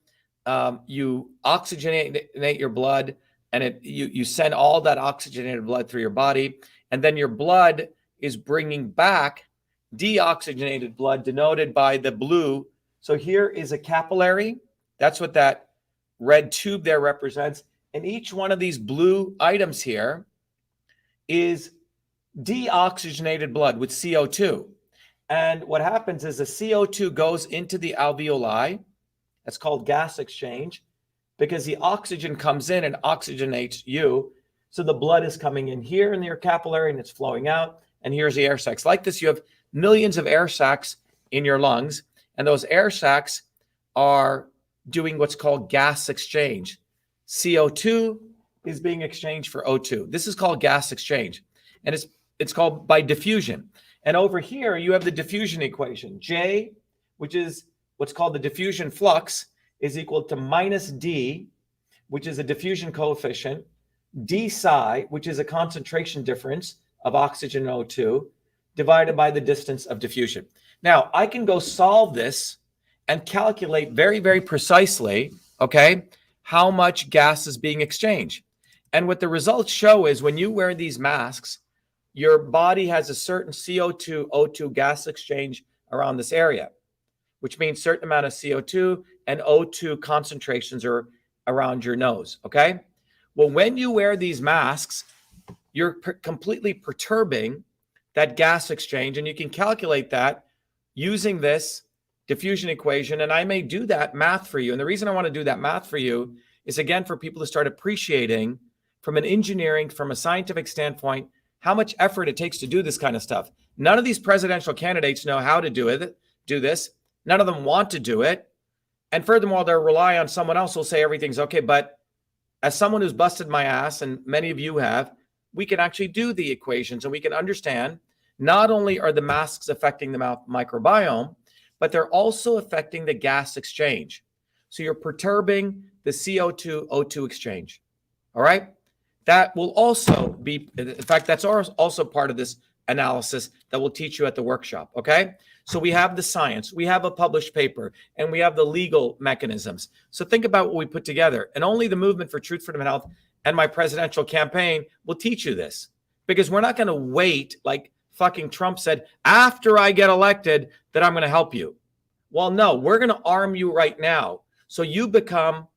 You oxygenate your blood, and you send all that oxygenated blood through your body. And then your blood is bringing back deoxygenated blood, denoted by the blue. So here is a capillary. That's what that red tube there represents. And each one of these blue items here is deoxygenated blood with CO2. And what happens is the CO2 goes into the alveoli. That's called gas exchange, because the oxygen comes in and oxygenates you. So the blood is coming in here in your capillary and it's flowing out. And here's the air sacs. Like this, you have millions of air sacs in your lungs. And those air sacs are doing what's called gas exchange. CO2 is being exchanged for O2. This is called gas exchange. And it's called by diffusion. And over here, you have the diffusion equation. J, which is what's called the diffusion flux, is equal to minus D, which is a diffusion coefficient, D psi, which is a concentration difference of oxygen and O2, divided by the distance of diffusion. Now, I can go solve this and calculate very, very precisely, okay, how much gas is being exchanged. And what the results show is when you wear these masks, your body has a certain CO2, O2 gas exchange around this area, which means certain amount of CO2 and O2 concentrations are around your nose, okay? Well, when you wear these masks, you're completely perturbing that gas exchange, and you can calculate that using this diffusion equation, and I may do that math for you. And the reason I want to do that math for you is, again, for people to start appreciating from an engineering, from a scientific standpoint, how much effort it takes to do this kind of stuff. None of these presidential candidates know how to do this. None of them want to do it. And furthermore, they'll rely on someone else who'll say everything's okay. But as someone who's busted my ass, and many of you have, we can actually do the equations, and we can understand not only are the masks affecting the mouth microbiome, but they're also affecting the gas exchange. So you're perturbing the CO2, O2 exchange. All right? That will also be, in fact, that's also part of this analysis that we'll teach you at the workshop, okay? So we have the science, we have a published paper, and we have the legal mechanisms. So think about what we put together. And only the Movement for Truth, Freedom, and Health and my presidential campaign will teach you this. Because we're not going to wait, like fucking Trump said, after I get elected, that I'm going to help you. Well, no, we're going to arm you right now. So you become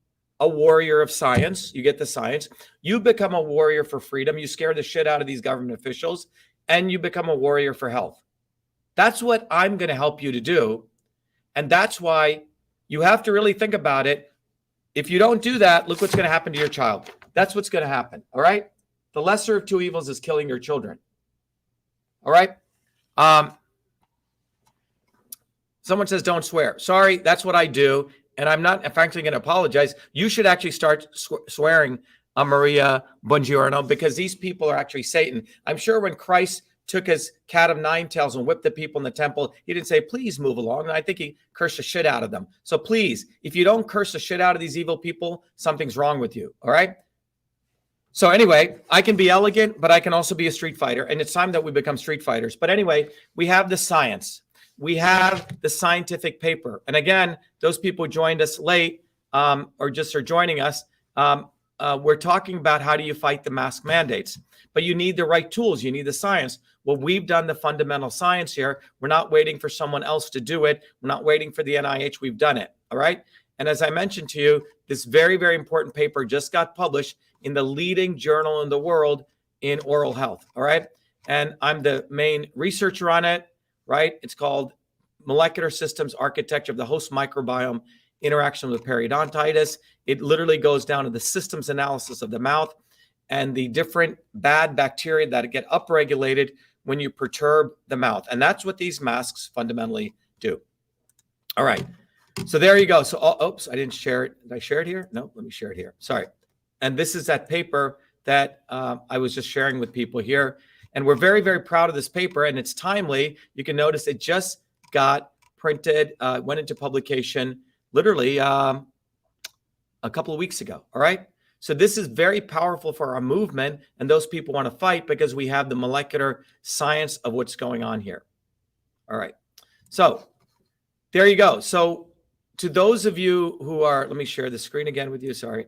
a warrior of science. You get the science. You become a warrior for freedom. You scare the shit out of these government officials, and you become a warrior for health. That's what I'm going to help you to do. And that's why you have to really think about it. If you don't do that, look what's going to happen to your child. That's what's going to happen. All right. The lesser of two evils is killing your children. All right. Someone says, don't swear. Sorry, that's what I do. And I'm not frankly going to apologize. You should actually start swearing, Maria Buongiorno, because these people are actually Satan. I'm sure when Christ took his cat of nine tails and whipped the people in the temple, he didn't say, please move along. And I think he cursed the shit out of them. So please, if you don't curse the shit out of these evil people, something's wrong with you. All right. So anyway, I can be elegant, but I can also be a street fighter. And it's time that we become street fighters. But anyway, we have the science. We have the scientific paper. And again, those people who joined us late or just are joining us, we're talking about how do you fight the mask mandates. But you need the right tools. You need the science. Well, we've done the fundamental science here. We're not waiting for someone else to do it. We're not waiting for the NIH. We've done it. All right. And as I mentioned to you, this very, very important paper just got published in the leading journal in the world, in oral health. All right. And I'm the main researcher on it, right? It's called Molecular Systems Architecture of the Host Microbiome Interaction with Periodontitis. It literally goes down to the systems analysis of the mouth and the different bad bacteria that get upregulated when you perturb the mouth. And that's what these masks fundamentally do. All right. So there you go. So, oops, I didn't share it. Did I share it here? No, let me share it here. Sorry. And this is that paper that I was just sharing with people here. And we're very, very proud of this paper, and it's timely. You can notice it just got printed, went into publication literally a couple of weeks ago. All right. So this is very powerful for our movement, and those people want to fight because we have the molecular science of what's going on here. All right. So there you go. So to those of you who are, let me share the screen again with you. Sorry.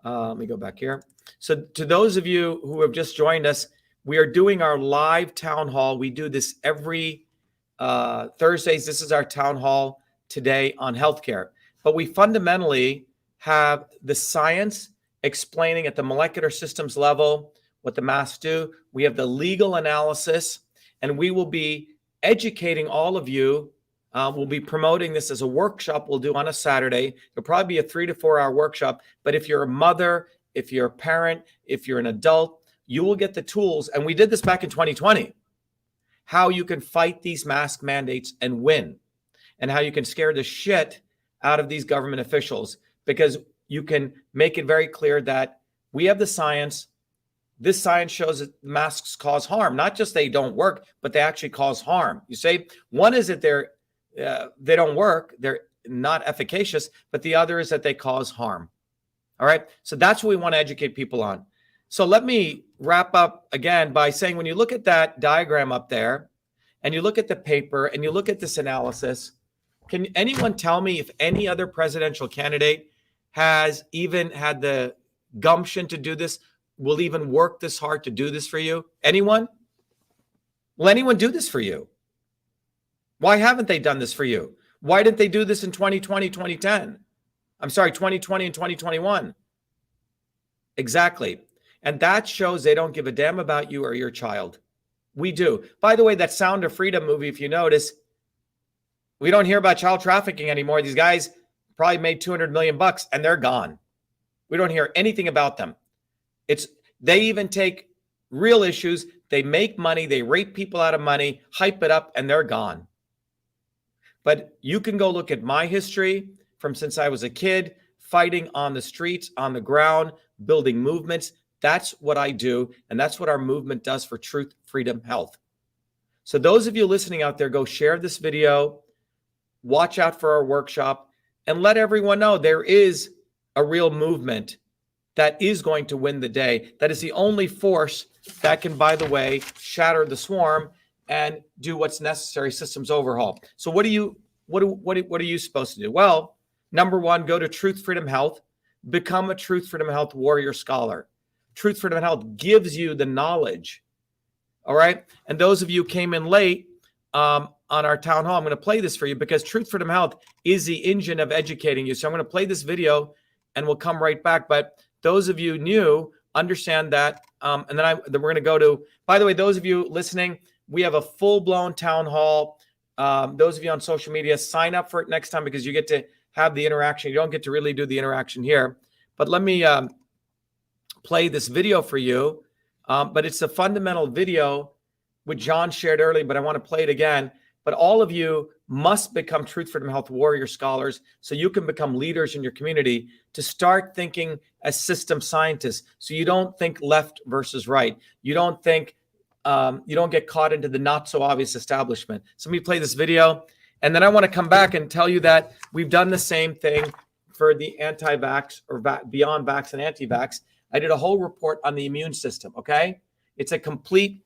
Let me go back here. So to those of you who have just joined us, we are doing our live town hall. We do this every Thursdays. This is our town hall today on healthcare. But we fundamentally have the science explaining at the molecular systems level what the masks do. We have the legal analysis, and we will be educating all of you. We'll be promoting this as a workshop we'll do on a Saturday. It'll probably be a 3 to 4 hour workshop. But if you're a mother, if you're a parent, if you're an adult, you will get the tools. And we did this back in 2020, how you can fight these mask mandates and win, and how you can scare the shit out of these government officials, because you can make it very clear that we have the science. This science shows that masks cause harm. Not just they don't work, but they actually cause harm. You say one is that they don't work, they're not efficacious, but the other is that they cause harm. All right. So that's what we want to educate people on. So let me wrap up again by saying, when you look at that diagram up there and you look at the paper and you look at this analysis, can anyone tell me if any other presidential candidate has even had the gumption to do this, will even work this hard to do this for you? Anyone? Will anyone do this for you? Why haven't they done this for you? Why didn't they do this in 2020, 2010? I'm sorry, 2020 and 2021. Exactly. And that shows they don't give a damn about you or your child. We do. By the way, that Sound of Freedom movie, if you notice, we don't hear about child trafficking anymore. These guys probably made $200 million and they're gone. We don't hear anything about them. They even take real issues. They make money. They rape people out of money, hype it up, and they're gone. But you can go look at my history from since I was a kid, fighting on the streets, on the ground, building movements. That's what I do. And that's what our movement does for truth, freedom, health. So those of you listening out there, go share this video, watch out for our workshop, and let everyone know there is a real movement that is going to win the day. That is the only force that can, by the way, shatter the swarm and do what's necessary, systems overhaul. So what are you supposed to do? Well, number one, go to Truth, Freedom, Health, become a Truth, Freedom, Health warrior scholar. Truth, Freedom, Health gives you the knowledge. All right. And those of you who came in late on our town hall, I'm going to play this for you because Truth, Freedom, Health is the engine of educating you. So I'm going to play this video and we'll come right back. But those of you new, understand that. And then we're going to go to, by the way, those of you listening, we have a full-blown town hall. Those of you on social media, sign up for it next time because you get to have the interaction. You don't get to really do the interaction here. But let me play this video for you. But it's a fundamental video which John shared earlier, but I want to play it again. But all of you must become Truth, Freedom, Health warrior scholars so you can become leaders in your community to start thinking as system scientists. So you don't think left versus right. You don't think, you don't get caught into the not so obvious establishment. So let me play this video. And then I want to come back and tell you that we've done the same thing for the anti-vax or beyond vax and anti-vax. I did a whole report on the immune system, okay? It's a complete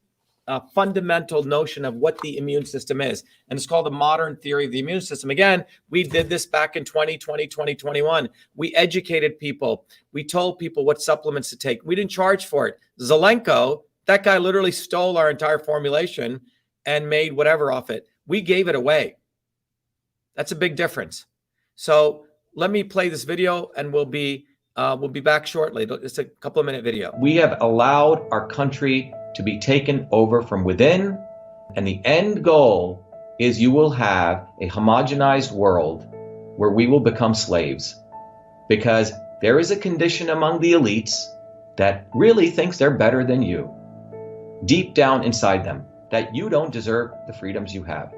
fundamental notion of what the immune system is. And it's called the modern theory of the immune system. Again, we did this back in 2020, 2021. We educated people. We told people what supplements to take. We didn't charge for it. Zelenko, that guy literally stole our entire formulation and made whatever off it. We gave it away. That's a big difference. So let me play this video and we'll be We'll be back shortly. It's a couple of minute video. We have allowed our country to be taken over from within, and the end goal is you will have a homogenized world where we will become slaves, because there is a condition among the elites that really thinks they're better than you, deep down inside them, that you don't deserve the freedoms you have.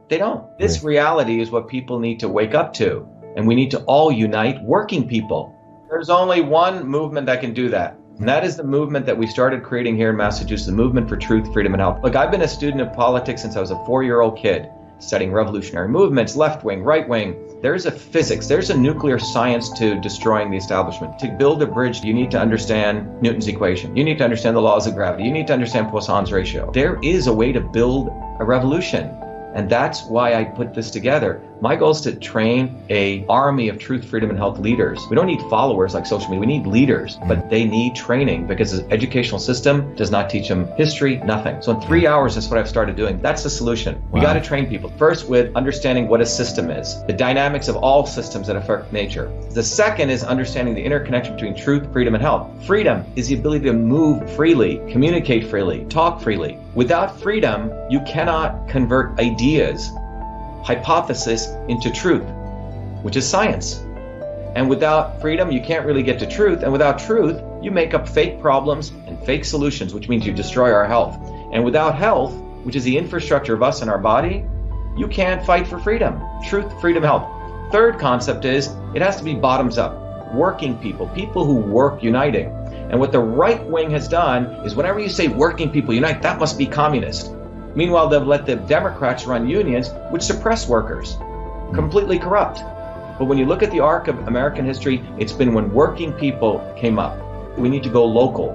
They don't. This reality is what people need to wake up to, and we need to all unite working people. There's only one movement that can do that, and that is the movement that we started creating here in Massachusetts, the movement for truth, freedom, and health. Look, I've been a student of politics since I was a 4-year-old kid, studying revolutionary movements, left wing, right wing. There's a physics, there's a nuclear science to destroying the establishment. To build a bridge, you need to understand Newton's equation. You need to understand the laws of gravity. You need to understand Poisson's ratio. There is a way to build a revolution. And that's why I put this together. My goal is to train an army of truth, freedom, and health leaders. We don't need followers like social media. We need leaders, but they need training because the educational system does not teach them history, nothing. So in 3 hours, that's what I've started doing. That's the solution. We got to train people. First, with understanding what a system is, the dynamics of all systems that affect nature. The second is understanding the interconnection between truth, freedom, and health. Freedom is the ability to move freely, communicate freely, talk freely. Without freedom, you cannot convert ideas, hypothesis into truth, which is science. And without freedom, you can't really get to truth. And without truth, you make up fake problems and fake solutions, which means you destroy our health. And without health, which is the infrastructure of us and our body, you can't fight for freedom. Truth, freedom, health. Third concept is it has to be bottoms up. Working people, people who work uniting. And what the right wing has done is whenever you say working people unite, that must be communist. Meanwhile, they've let the Democrats run unions, which suppress workers, completely corrupt. But when you look at the arc of American history, it's been when working people came up. We need to go local.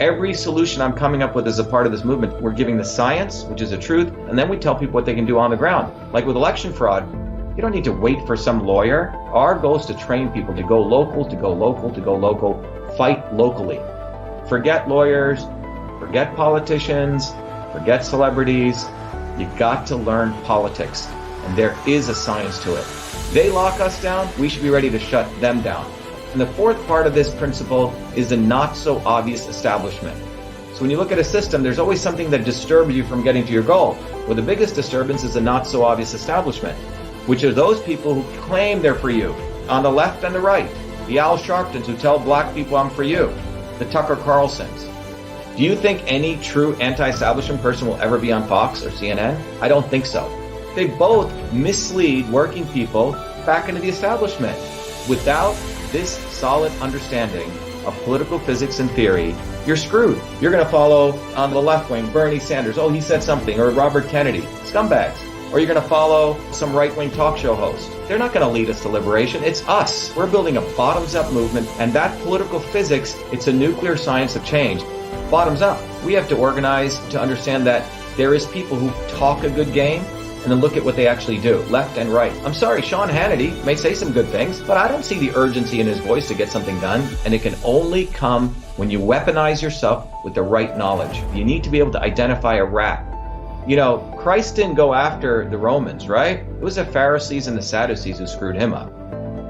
Every solution I'm coming up with as a part of this movement, we're giving the science, which is the truth, and then we tell people what they can do on the ground. Like with election fraud, you don't need to wait for some lawyer. Our goal is to train people to go local, to go local, to go local, fight locally. Forget lawyers, forget politicians, forget celebrities. You got to learn politics, and there is a science to it. They lock us down, we should be ready to shut them down. And the fourth part of this principle is the not so obvious establishment. So when you look at a system, there's always something that disturbs you from getting to your goal. Well, the biggest disturbance is the not so obvious establishment, which are those people who claim they're for you, on the left and the right. The Al Sharptons who tell black people I'm for you, the Tucker Carlsons. Do you think any true anti-establishment person will ever be on Fox or CNN? I don't think so. They both mislead working people back into the establishment. Without this solid understanding of political physics and theory, you're screwed. You're going to follow on the left wing, Bernie Sanders, oh, he said something, or Robert Kennedy, scumbags. Or you're going to follow some right-wing talk show host. They're not going to lead us to liberation. It's us. We're building a bottoms-up movement, and that political physics, it's a nuclear science of change. Bottoms up. We have to organize to understand that there is people who talk a good game and then look at what they actually do, left and right. I'm sorry, Sean Hannity may say some good things, but I don't see the urgency in his voice to get something done, and it can only come when you weaponize yourself with the right knowledge. You need to be able to identify a rat. You know, Christ didn't go after the Romans, right? It was the Pharisees and the Sadducees who screwed him up.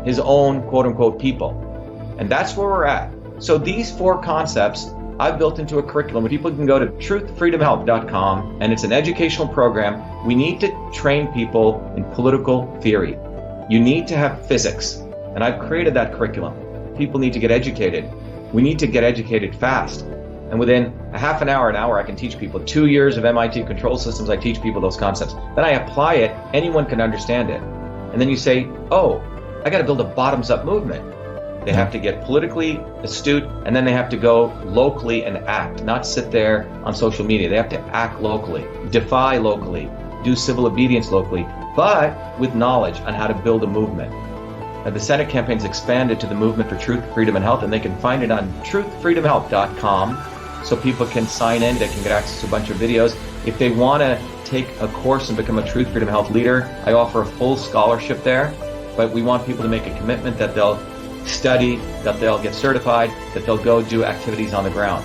His own quote-unquote people. And that's where we're at. So these four concepts I've built into a curriculum where people can go to truthfreedomhealth.com, and it's an educational program. We need to train people in political theory. You need to have physics, and I've created that curriculum. People need to get educated. We need to get educated fast. And within a half an hour, I can teach people. 2 years of MIT control systems, I teach people those concepts. Then I apply it, anyone can understand it. And then you say, oh, I got to build a bottoms-up movement. They have to get politically astute, and then they have to go locally and act, not sit there on social media. They have to act locally, defy locally, do civil obedience locally, but with knowledge on how to build a movement. Now, the Senate campaign's expanded to the movement for truth, freedom, and health, and they can find it on truthfreedomhealth.com. So people can sign in, they can get access to a bunch of videos. If they want to take a course and become a Truth, Freedom, Health leader, I offer a full scholarship there. But we want people to make a commitment that they'll study, that they'll get certified, that they'll go do activities on the ground.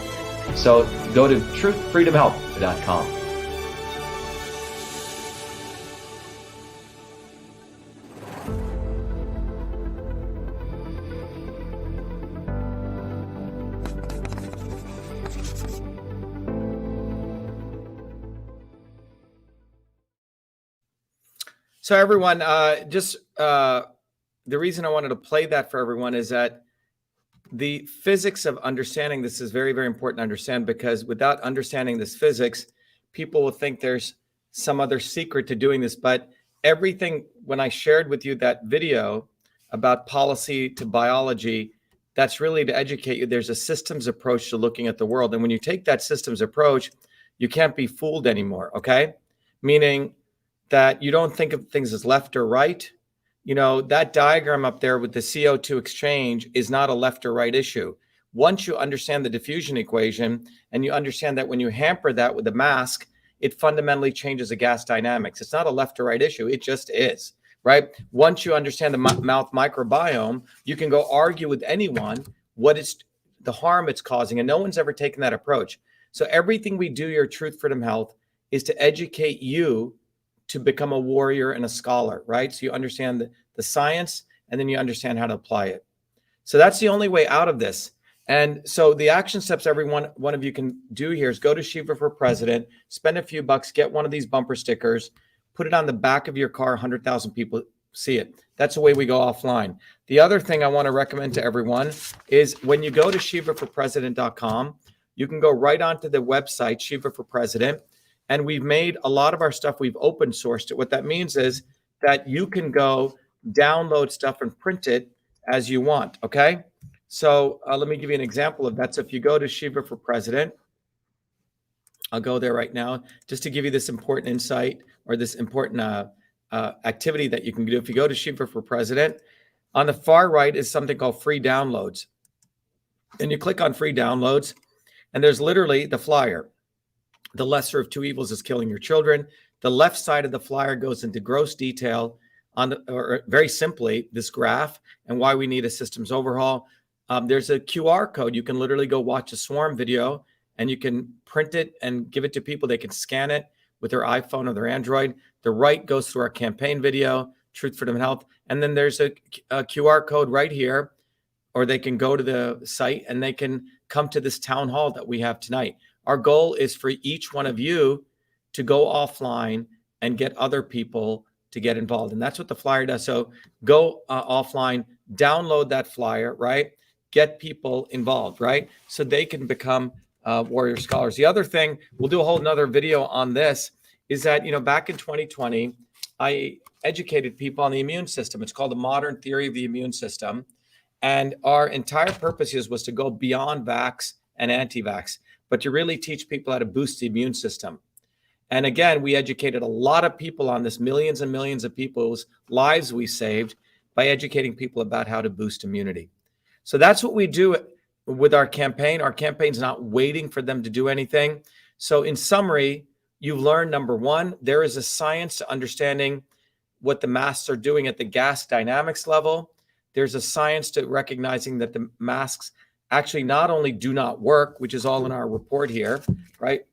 So go to truthfreedomhealth.com. So everyone, the reason I wanted to play that for everyone is that the physics of understanding this is very, very important to understand, because without understanding this physics, people will think there's some other secret to doing this. But everything, when I shared with you that video about policy to biology, that's really to educate you. There's a systems approach to looking at the world. And when you take that systems approach, you can't be fooled anymore, okay? Meaning that you don't think of things as left or right. You know, that diagram up there with the CO2 exchange is not a left or right issue. Once you understand the diffusion equation and you understand that when you hamper that with a mask, it fundamentally changes the gas dynamics. It's not a left or right issue. It just is, right? Once you understand the mouth microbiome, you can go argue with anyone what it's the harm it's causing. And no one's ever taken that approach. So everything we do here at Truth, Freedom, Health is to educate you to become a warrior and a scholar, right? So you understand the science, and then you understand how to apply it. So that's the only way out of this. And so the action steps every one of you can do here is go to Shiva for President, spend a few bucks, get one of these bumper stickers, put it on the back of your car, 100,000 people see it. That's the way we go offline. The other thing I want to recommend to everyone is when you go to shivaforpresident.com, you can go right onto the website, Shiva for President, and we've made a lot of our stuff, we've open sourced it. What that means is that you can go download stuff and print it as you want, okay? So let me give you an example of that. So if you go to Shiva for President, I'll go there right now, just to give you this important insight or this important activity that you can do. If you go to Shiva for President, on the far right is something called free downloads. And you click on free downloads, and there's literally the flyer. The lesser of two evils is killing your children. The left side of the flyer goes into gross detail on, or very simply, this graph and why we need a systems overhaul. There's a QR code. You can literally go watch a swarm video, and you can print it and give it to people. They can scan it with their iPhone or their Android. The right goes through our campaign video, Truth, Freedom, and Health. And then there's a QR code right here, or they can go to the site and they can come to this town hall that we have tonight. Our goal is for each one of you to go offline and get other people to get involved. And that's what the flyer does. So go offline, download that flyer, right? Get people involved, right? So they can become warrior scholars. The other thing, we'll do a whole nother video on this, is that, you know, back in 2020, I educated people on the immune system. It's called the modern theory of the immune system. And our entire purpose was to go beyond vax and anti-vax, but to really teach people how to boost the immune system. And again, we educated a lot of people on this, millions and millions of people's lives we saved by educating people about how to boost immunity. So that's what we do with our campaign. Our campaign's not waiting for them to do anything. So in summary, you've learned, number one, there is a science to understanding what the masks are doing at the gas dynamics level. There's a science to recognizing that the masks actually not only do not work, which is all in our report here, right?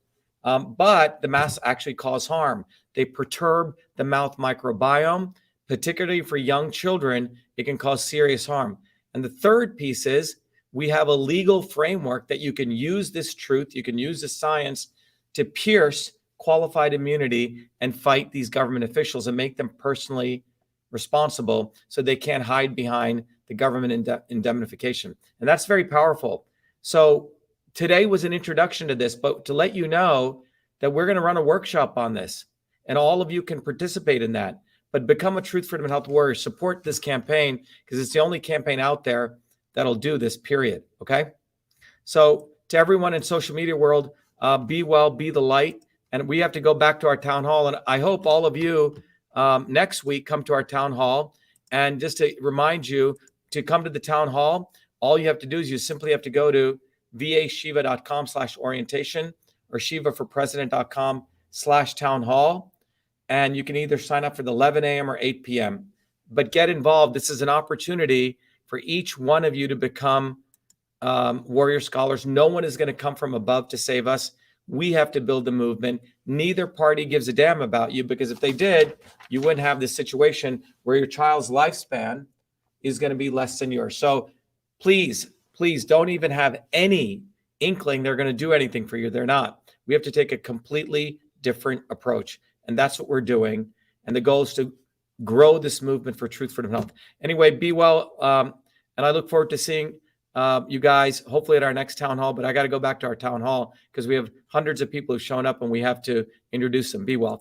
But the masks actually cause harm. They perturb the mouth microbiome, particularly for young children. It can cause serious harm. And the third piece is we have a legal framework that you can use this truth, you can use the science to pierce qualified immunity and fight these government officials and make them personally responsible so they can't hide behind the government indemnification. And that's very powerful. So today was an introduction to this, but to let you know that we're going to run a workshop on this, and all of you can participate in that. But become a Truth, Freedom, and Health warrior. Support this campaign because it's the only campaign out there that'll do this, period. Okay? So to everyone in social media world, be well, be the light. And we have to go back to our town hall. And I hope all of you next week come to our town hall. And just to remind you, to come to the town hall, all you have to do is you simply have to go to vashiva.com/orientation or shivaforpresident.com/town hall. And you can either sign up for the 11 a.m. or 8 p.m. But get involved. This is an opportunity for each one of you to become warrior scholars. No one is going to come from above to save us. We have to build the movement. Neither party gives a damn about you, because if they did, you wouldn't have this situation where your child's lifespan is going to be less than yours. So please, please don't even have any inkling they're going to do anything for you. They're not. We have to take a completely different approach. And that's what we're doing. And the goal is to grow this movement for truth, freedom, health. Anyway, be well. And I look forward to seeing you guys hopefully at our next town hall, but I got to go back to our town hall because we have hundreds of people who've shown up and we have to introduce them. Be well.